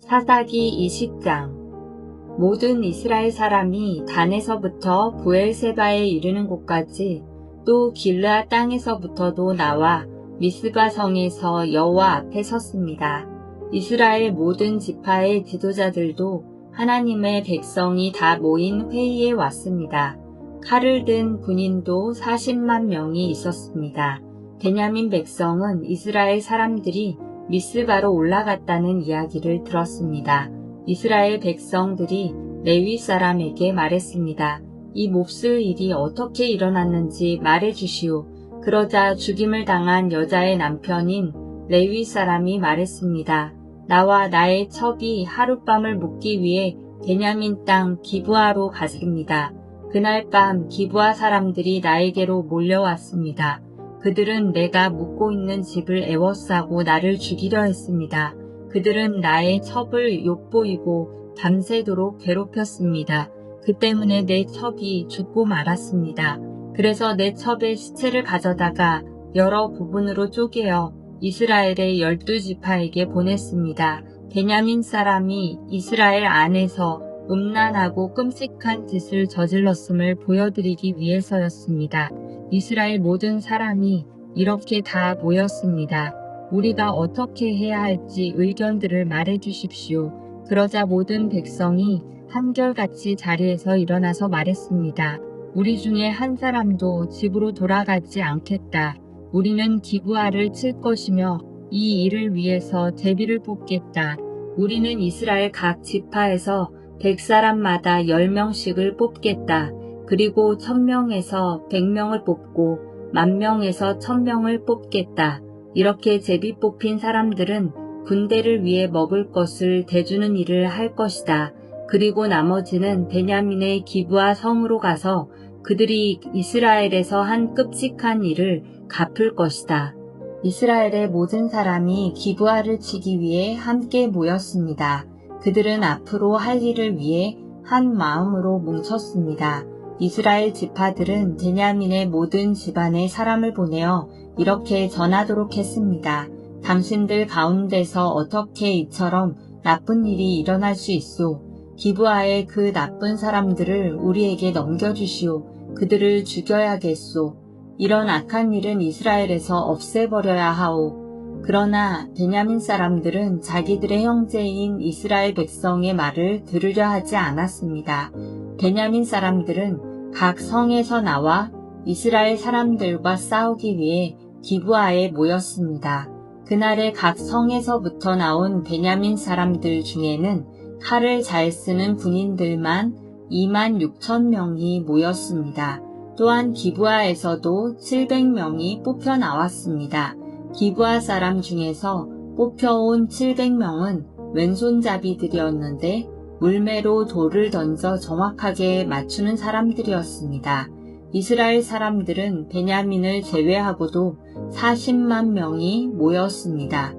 사사기 20장. 모든 이스라엘 사람이 단에서부터 브엘세바에 이르는 곳까지 또 길르앗 땅에서부터도 나와 미스바 성에서 여호와 앞에 섰습니다. 이스라엘 모든 지파의 지도자들도 하나님의 백성이 다 모인 회의에 왔습니다. 칼을 든 군인도 40만 명이 있었습니다. 베냐민 백성은 이스라엘 사람들이 미스바로 올라갔다는 이야기를 들었습니다. 이스라엘 백성들이 레위 사람에게 말했습니다. 이 몹쓸 일이 어떻게 일어났는지 말해주시오. 그러자 죽임을 당한 여자의 남편인 레위 사람이 말했습니다. 나와 나의 첩이 하룻밤을 묵기 위해 베냐민 땅 기브아로 갔습니다. 그날 밤 기브아 사람들이 나에게로 몰려왔습니다. 그들은 내가 묵고 있는 집을 에워싸고 나를 죽이려 했습니다. 그들은 나의 첩을 욕보이고 밤새도록 괴롭혔습니다. 그 때문에 내 첩이 죽고 말았습니다. 그래서 내 첩의 시체를 가져다가 여러 부분으로 쪼개어 이스라엘의 12지파에게 보냈습니다. 베냐민 사람이 이스라엘 안에서 음란하고 끔찍한 짓을 저질렀음을 보여드리기 위해서였습니다. 이스라엘 모든 사람이 이렇게 다 모였습니다. 우리가 어떻게 해야 할지 의견들을 말해 주십시오. 그러자 모든 백성이 한결같이 자리에서 일어나서 말했습니다. 우리 중에 한 사람도 집으로 돌아가지 않겠다. 우리는 기브아를 칠 것이며 이 일을 위해서 제비를 뽑겠다. 우리는 이스라엘 각 지파에서 100사람마다 10명씩을 뽑겠다. 그리고 1000명에서 100명을 뽑고 10,000명에서 1000명을 뽑겠다. 이렇게 제비 뽑힌 사람들은 군대를 위해 먹을 것을 대주는 일을 할 것이다. 그리고 나머지는 베냐민의 기브아 성으로 가서 그들이 이스라엘에서 한 끔찍한 일을 갚을 것이다. 이스라엘의 모든 사람이 기브아를 치기 위해 함께 모였습니다. 그들은 앞으로 할 일을 위해 한 마음으로 뭉쳤습니다. 이스라엘 지파들은 베냐민의 모든 집안에 사람을 보내어 이렇게 전하도록 했습니다. 당신들 가운데서 어떻게 이처럼 나쁜 일이 일어날 수 있소? 기브아의 그 나쁜 사람들을 우리에게 넘겨주시오. 그들을 죽여야겠소. 이런 악한 일은 이스라엘에서 없애버려야 하오. 그러나 베냐민 사람들은 자기들의 형제인 이스라엘 백성의 말을 들으려 하지 않았습니다. 베냐민 사람들은 각 성에서 나와 이스라엘 사람들과 싸우기 위해 기브아에 모였습니다. 그날에 각 성에서부터 나온 베냐민 사람들 중에는 칼을 잘 쓰는 군인들만 26,000명이 모였습니다. 또한 기브아에서도 700명이 뽑혀 나왔습니다. 기브아 사람 중에서 뽑혀온 700명은 왼손잡이들이었는데 물매로 돌을 던져 정확하게 맞추는 사람들이었습니다. 이스라엘 사람들은 베냐민을 제외하고도 40만 명이 모였습니다.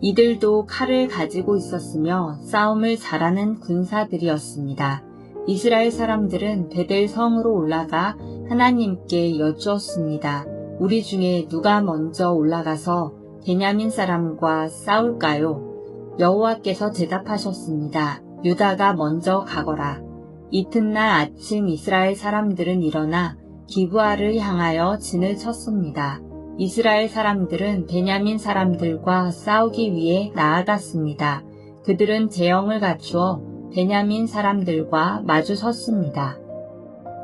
이들도 칼을 가지고 있었으며 싸움을 잘하는 군사들이었습니다. 이스라엘 사람들은 베델 성으로 올라가 하나님께 여쭈었습니다. 우리 중에 누가 먼저 올라가서 베냐민 사람과 싸울까요? 여호와께서 대답하셨습니다. 유다가 먼저 가거라. 이튿날 아침 이스라엘 사람들은 일어나 기브아를 향하여 진을 쳤습니다. 이스라엘 사람들은 베냐민 사람들과 싸우기 위해 나아갔습니다. 그들은 제형을 갖추어 베냐민 사람들과 마주 섰습니다.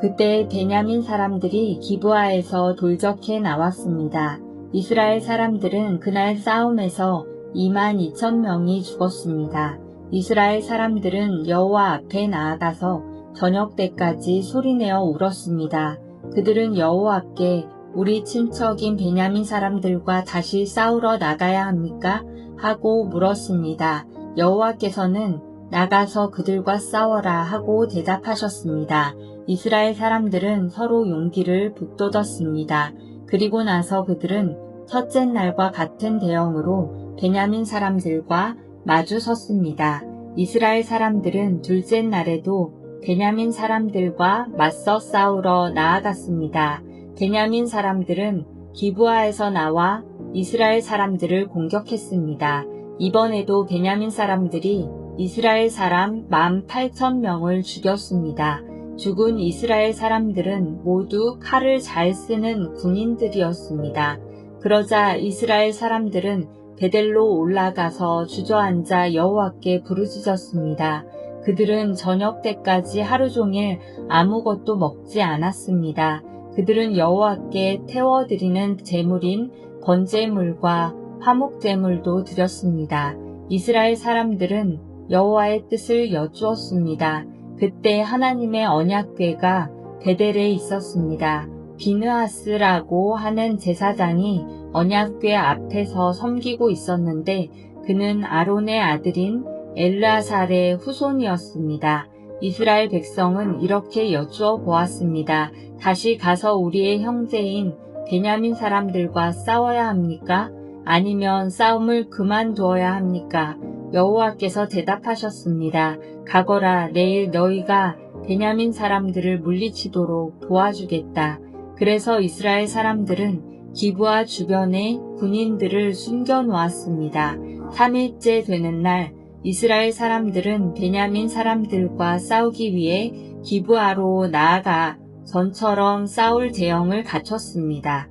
그때 베냐민 사람들이 기브아에서 돌적해 나왔습니다. 이스라엘 사람들은 그날 싸움에서 22,000명이 죽었습니다. 이스라엘 사람들은 여호와 앞에 나아가서 저녁 때까지 소리내어 울었습니다. 그들은 여호와께 우리 친척인 베냐민 사람들과 다시 싸우러 나가야 합니까? 하고 물었습니다. 여호와께서는 나가서 그들과 싸워라 하고 대답하셨습니다. 이스라엘 사람들은 서로 용기를 북돋았습니다. 그리고 나서 그들은 첫째 날과 같은 대형으로 베냐민 사람들과 마주 섰습니다. 이스라엘 사람들은 둘째 날에도 베냐민 사람들과 맞서 싸우러 나아갔습니다. 베냐민 사람들은 기브아에서 나와 이스라엘 사람들을 공격했습니다. 이번에도 베냐민 사람들이 이스라엘 사람 18,000명을 죽였습니다. 죽은 이스라엘 사람들은 모두 칼을 잘 쓰는 군인들이었습니다. 그러자 이스라엘 사람들은 베델로 올라가서 주저앉아 여호와께 부르짖었습니다. 그들은 저녁 때까지 하루 종일 아무것도 먹지 않았습니다. 그들은 여호와께 태워드리는 제물인 번제물과 화목제물도 드렸습니다. 이스라엘 사람들은 여호와의 뜻을 여쭈었습니다. 그때 하나님의 언약궤가 베델에 있었습니다. 비느하스라고 하는 제사장이 언약궤 앞에서 섬기고 있었는데 그는 아론의 아들인 엘르아살의 후손이었습니다. 이스라엘 백성은 이렇게 여쭈어 보았습니다. 다시 가서 우리의 형제인 베냐민 사람들과 싸워야 합니까? 아니면 싸움을 그만두어야 합니까? 여호와께서 대답하셨습니다. 가거라, 내일 너희가 베냐민 사람들을 물리치도록 도와주겠다. 그래서 이스라엘 사람들은 기브아 주변에 군인들을 숨겨놓았습니다. 3일째 되는 날 이스라엘 사람들은 베냐민 사람들과 싸우기 위해 기브아로 나아가 전처럼 싸울 대형을 갖췄습니다.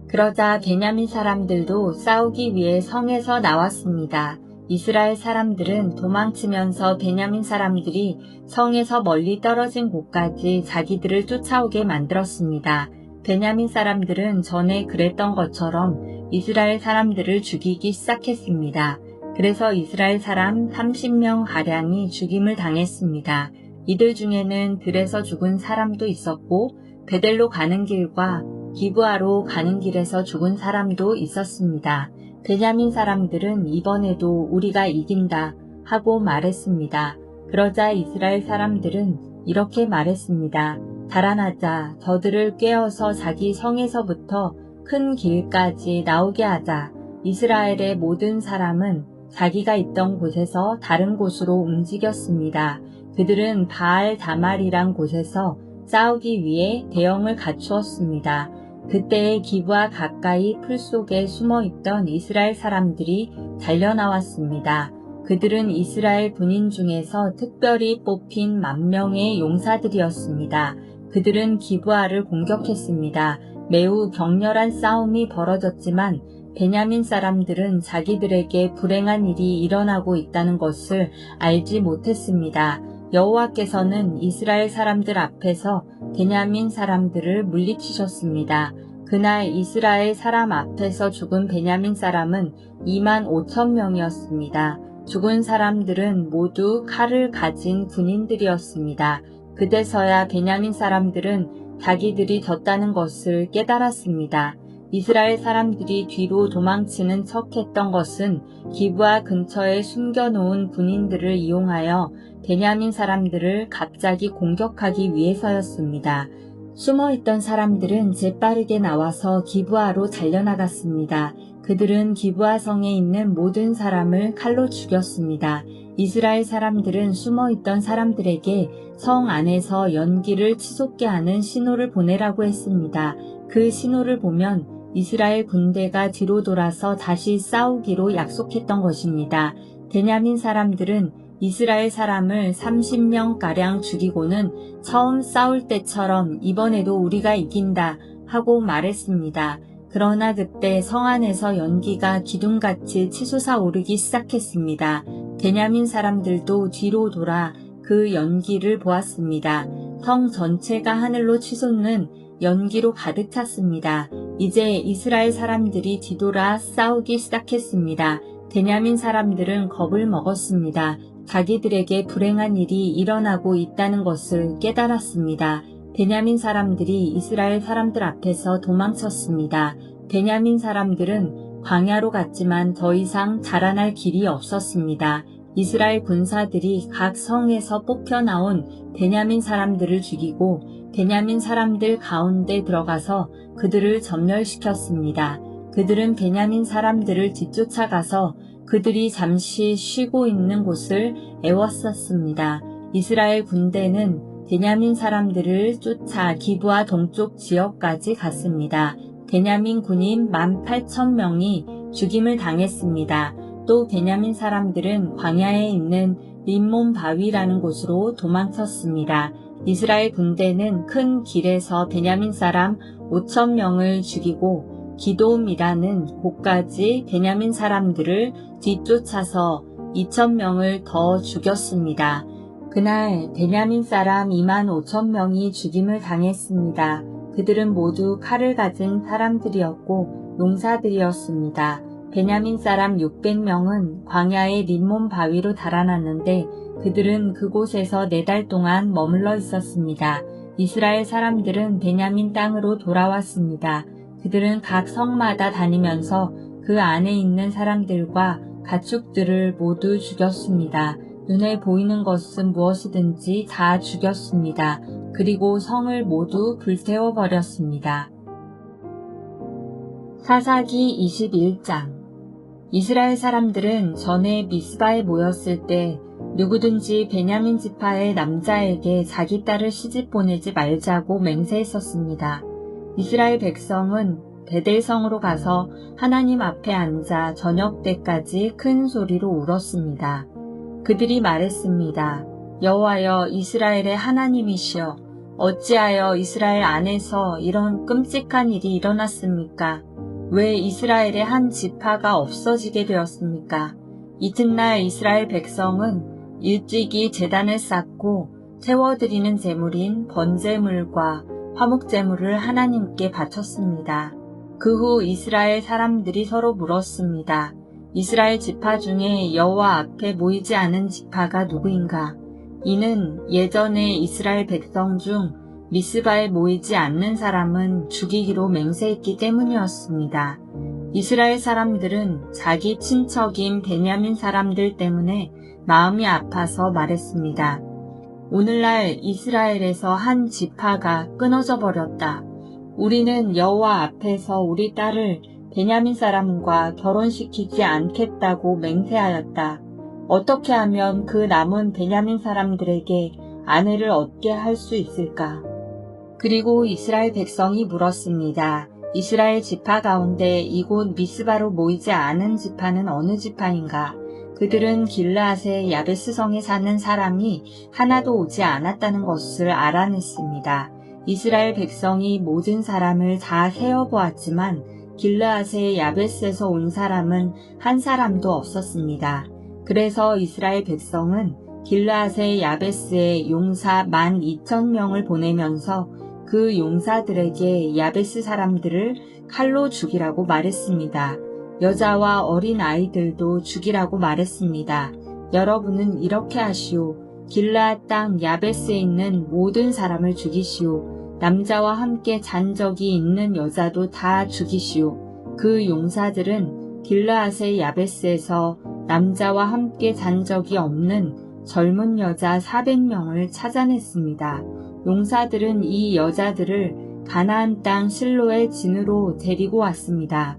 그러자 베냐민 사람들도 싸우기 위해 성에서 나왔습니다. 이스라엘 사람들은 도망치면서 베냐민 사람들이 성에서 멀리 떨어진 곳까지 자기들을 쫓아오게 만들었습니다. 베냐민 사람들은 전에 그랬던 것처럼 이스라엘 사람들을 죽이기 시작했습니다. 그래서 이스라엘 사람 30명가량이 죽임을 당했습니다. 이들 중에는 들에서 죽은 사람도 있었고 베델로 가는 길과 기브아로 가는 길에서 죽은 사람도 있었습니다. 베냐민 사람들은 이번에도 우리가 이긴다 하고 말했습니다. 그러자 이스라엘 사람들은 이렇게 말했습니다. 달아나자, 저들을 꿰어서 자기 성에서부터 큰 길까지 나오게 하자. 이스라엘의 모든 사람은 자기가 있던 곳에서 다른 곳으로 움직였습니다. 그들은 바알 다말이란 곳에서 싸우기 위해 대형을 갖추었습니다. 그때에 기브아 가까이 풀 속에 숨어있던 이스라엘 사람들이 달려나왔습니다. 그들은 이스라엘 군인 중에서 특별히 뽑힌 10,000명의 용사들이었습니다. 그들은 기브아를 공격했습니다. 매우 격렬한 싸움이 벌어졌지만 베냐민 사람들은 자기들에게 불행한 일이 일어나고 있다는 것을 알지 못했습니다. 여호와께서는 이스라엘 사람들 앞에서 베냐민 사람들을 물리치셨습니다. 그날 이스라엘 사람 앞에서 죽은 베냐민 사람은 25,000명이었습니다. 죽은 사람들은 모두 칼을 가진 군인들이었습니다. 그때서야 베냐민 사람들은 자기들이 졌다는 것을 깨달았습니다. 이스라엘 사람들이 뒤로 도망치는 척했던 것은 기브아 근처에 숨겨놓은 군인들을 이용하여 베냐민 사람들을 갑자기 공격하기 위해서였습니다. 숨어있던 사람들은 재빠르게 나와서 기브아로 달려나갔습니다. 그들은 기브아 성에 있는 모든 사람을 칼로 죽였습니다. 이스라엘 사람들은 숨어있던 사람들에게 성 안에서 연기를 치솟게 하는 신호를 보내라고 했습니다. 그 신호를 보면 이스라엘 군대가 뒤로 돌아서 다시 싸우기로 약속했던 것입니다. 베냐민 사람들은 이스라엘 사람을 30명가량 죽이고는 처음 싸울 때처럼 이번에도 우리가 이긴다 하고 말했습니다. 그러나 그때 성 안에서 연기가 기둥같이 치솟아 오르기 시작했습니다. 베냐민 사람들도 뒤로 돌아 그 연기를 보았습니다. 성 전체가 하늘로 치솟는 연기로 가득 찼습니다. 이제 이스라엘 사람들이 뒤돌아 싸우기 시작했습니다. 베냐민 사람들은 겁을 먹었습니다. 자기들에게 불행한 일이 일어나고 있다는 것을 깨달았습니다. 베냐민 사람들이 이스라엘 사람들 앞에서 도망쳤습니다. 베냐민 사람들은 광야로 갔지만 더 이상 자라날 길이 없었습니다. 이스라엘 군사들이 각 성에서 뽑혀 나온 베냐민 사람들을 죽이고 베냐민 사람들 가운데 들어가서 그들을 전멸시켰습니다. 그들은 베냐민 사람들을 뒤쫓아가서 그들이 잠시 쉬고 있는 곳을 애웠었습니다. 이스라엘 군대는 베냐민 사람들을 쫓아 기브아 동쪽 지역까지 갔습니다. 베냐민 군인 18,000명이 죽임을 당했습니다. 또 베냐민 사람들은 광야에 있는 림몬 바위라는 곳으로 도망쳤습니다. 이스라엘 군대는 큰 길에서 베냐민 사람 5,000명을 죽이고 기돔이라는 곳까지 베냐민 사람들을 뒤쫓아서 2,000명을 더 죽였습니다. 그날 베냐민 사람 25,000명이 죽임을 당했습니다. 그들은 모두 칼을 가진 사람들이었고 용사들이었습니다. 베냐민 사람 600명은 광야의 림몬 바위로 달아났는데 그들은 그곳에서 4달 동안 머물러 있었습니다. 이스라엘 사람들은 베냐민 땅으로 돌아왔습니다. 그들은 각 성마다 다니면서 그 안에 있는 사람들과 가축들을 모두 죽였습니다. 눈에 보이는 것은 무엇이든지 다 죽였습니다. 그리고 성을 모두 불태워버렸습니다. 사사기 21장. 이스라엘 사람들은 전에 미스바에 모였을 때 누구든지 베냐민 지파의 남자에게 자기 딸을 시집 보내지 말자고 맹세했었습니다. 이스라엘 백성은 베델성으로 가서 하나님 앞에 앉아 저녁 때까지 큰 소리로 울었습니다. 그들이 말했습니다. 여호와여, 이스라엘의 하나님이시여, 어찌하여 이스라엘 안에서 이런 끔찍한 일이 일어났습니까? 왜 이스라엘의 한 지파가 없어지게 되었습니까? 이튿날 이스라엘 백성은 일찍이 제단을 쌓고 태워드리는 제물인 번제물과 화목제물을 하나님께 바쳤습니다. 그 후 이스라엘 사람들이 서로 물었습니다. 이스라엘 지파 중에 여호와 앞에 모이지 않은 지파가 누구인가? 이는 예전에 이스라엘 백성 중 미스바에 모이지 않는 사람은 죽이기로 맹세했기 때문이었습니다. 이스라엘 사람들은 자기 친척인 베냐민 사람들 때문에 마음이 아파서 말했습니다. 오늘날 이스라엘에서 한 지파가 끊어져 버렸다. 우리는 여호와 앞에서 우리 딸을 베냐민 사람과 결혼시키지 않겠다고 맹세하였다. 어떻게 하면 그 남은 베냐민 사람들에게 아내를 얻게 할 수 있을까? 그리고 이스라엘 백성이 물었습니다. 이스라엘 지파 가운데 이곳 미스바로 모이지 않은 지파는 어느 지파인가? 그들은 길르앗의 야베스성에 사는 사람이 하나도 오지 않았다는 것을 알아냈습니다. 이스라엘 백성이 모든 사람을 다 세어보았지만 길르앗의 야베스에서 온 사람은 한 사람도 없었습니다. 그래서 이스라엘 백성은 길르앗의 야베스에 용사 12,000명을 보내면서 그 용사들에게 야베스 사람들을 칼로 죽이라고 말했습니다. 여자와 어린 아이들도 죽이라고 말했습니다. 여러분은 이렇게 하시오. 길르앗 땅 야베스에 있는 모든 사람을 죽이시오. 남자와 함께 잔 적이 있는 여자도 다 죽이시오. 그 용사들은 길르앗의 야베스에서 남자와 함께 잔 적이 없는 젊은 여자 400명을 찾아냈습니다. 용사들은 이 여자들을 가나안 땅 실로의 진으로 데리고 왔습니다.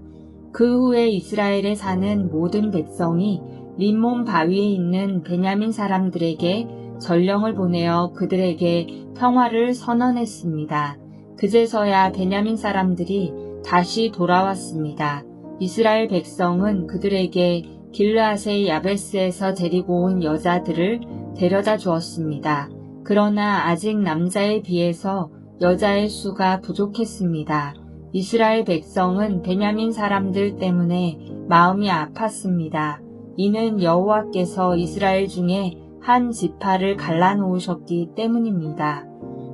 그 후에 이스라엘에 사는 모든 백성이 림몬 바위에 있는 베냐민 사람들에게 전령을 보내어 그들에게 평화를 선언했습니다. 그제서야 베냐민 사람들이 다시 돌아왔습니다. 이스라엘 백성은 그들에게 길르앗의 야베스에서 데리고 온 여자들을 데려다 주었습니다. 그러나 아직 남자에 비해서 여자의 수가 부족했습니다. 이스라엘 백성은 베냐민 사람들 때문에 마음이 아팠습니다. 이는 여호와께서 이스라엘 중에 한 지파를 갈라놓으셨기 때문입니다.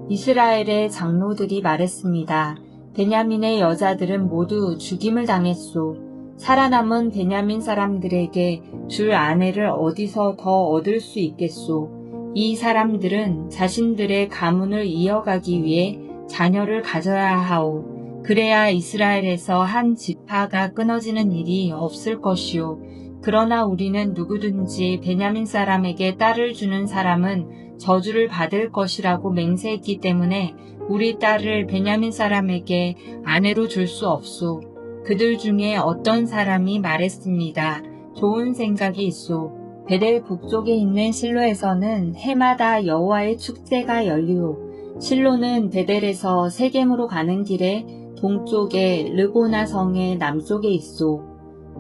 이스라엘의 장로들이 말했습니다. 베냐민의 여자들은 모두 죽임을 당했소. 살아남은 베냐민 사람들에게 줄 아내를 어디서 더 얻을 수 있겠소. 이 사람들은 자신들의 가문을 이어가기 위해 자녀를 가져야 하오. 그래야 이스라엘에서 한 지파가 끊어지는 일이 없을 것이오. 그러나 우리는 누구든지 베냐민 사람에게 딸을 주는 사람은 저주를 받을 것이라고 맹세했기 때문에 우리 딸을 베냐민 사람에게 아내로 줄 수 없소. 그들 중에 어떤 사람이 말했습니다. 좋은 생각이 있소. 베델 북쪽에 있는 실로에서는 해마다 여호와의 축제가 열리오. 실로는 베델에서 세겜으로 가는 길에 동쪽에 르고나 성의 남쪽에 있소.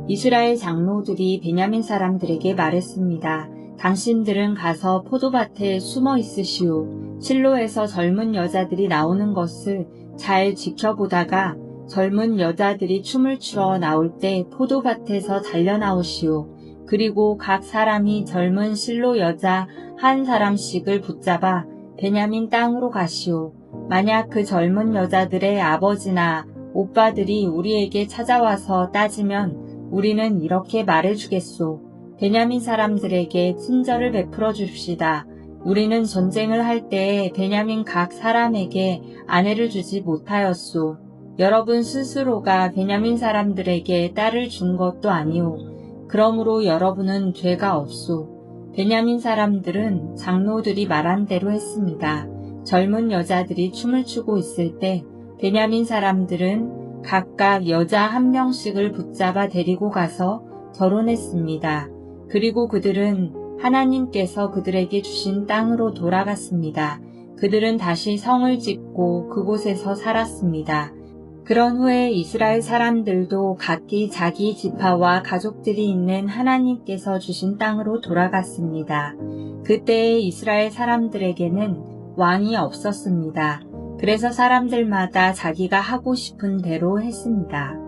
이스라엘 장로들이 베냐민 사람들에게 말했습니다. 당신들은 가서 포도밭에 숨어 있으시오. 실로에서 젊은 여자들이 나오는 것을 잘 지켜보다가 젊은 여자들이 춤을 추러 나올 때 포도밭에서 달려나오시오. 그리고 각 사람이 젊은 실로 여자 한 사람씩을 붙잡아 베냐민 땅으로 가시오. 만약 그 젊은 여자들의 아버지나 오빠들이 우리에게 찾아와서 따지면 우리는 이렇게 말해주겠소. 베냐민 사람들에게 친절을 베풀어 줍시다. 우리는 전쟁을 할 때에 베냐민 각 사람에게 아내를 주지 못하였소. 여러분 스스로가 베냐민 사람들에게 딸을 준 것도 아니오. 그러므로 여러분은 죄가 없소. 베냐민 사람들은 장로들이 말한 대로 했습니다. 젊은 여자들이 춤을 추고 있을 때 베냐민 사람들은 각각 여자 한 명씩을 붙잡아 데리고 가서 결혼했습니다. 그리고 그들은 하나님께서 그들에게 주신 땅으로 돌아갔습니다. 그들은 다시 성을 짓고 그곳에서 살았습니다. 그런 후에 이스라엘 사람들도 각기 자기 지파와 가족들이 있는 하나님께서 주신 땅으로 돌아갔습니다. 그때의 이스라엘 사람들에게는 왕이 없었습니다. 그래서 사람들마다 자기가 하고 싶은 대로 했습니다.